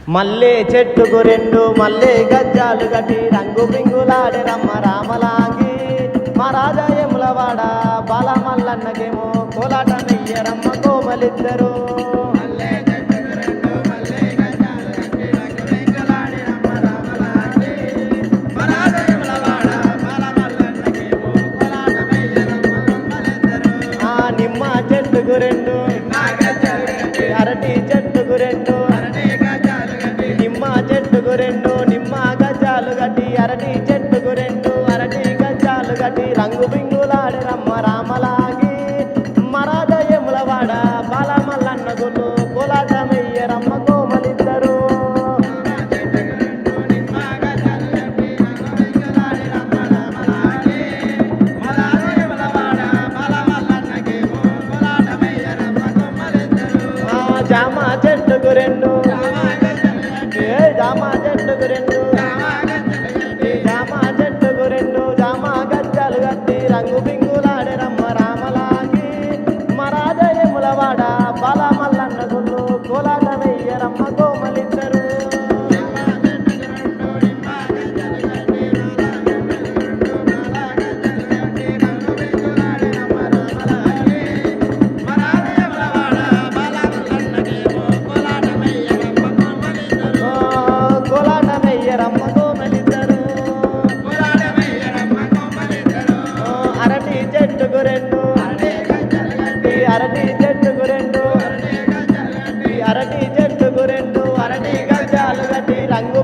మల్లె చెట్టుకు రెండు మల్లె గజ్జాలు గట్టి రంగు పింగులాడే రమ్మ రామలాంగి మా రాజాయముల వాడ బాల మల్లన్నకేమో కోలాట మెయ్యరమ్మ కోమలిద్దరు నిమ్మ చెట్టుకు రెండు అరటి చెట్టుకు రెండు నిమ్మ చెట్టుకు రెండు నిమ్మ గజ్జాలు గట్టి అరటి చెట్టుకు రెండు అరటి గజ్జాలు గట్టి రంగు బింగులాడి రమ్మ రామలాగి మరాజయముల వాడ బాల మల్లన్న గుళ్ళు కోలాటమయ్య రమ్మ కోమలిద్దరు జామ చెట్టుకు రెండు జామ చెట్టుకు రెండు జామ చెట్టుకు రెండు జామ గజ్జాలు గట్టి రంగు పింగులాడే రమ్మ రామలాగి మరాజయముల వాడ బాల మల్లన్న గుళ్ళు కోలాటమయ్య రమ్మ కోమలిద్దరు రమ్మ కోమలిద్దరు అరటి చెట్టుకు రెండు అరటి చెట్టుకు రెండు అరటి చెట్టుకు రెండు అరటి గజ్జాలు గట్టి రంగు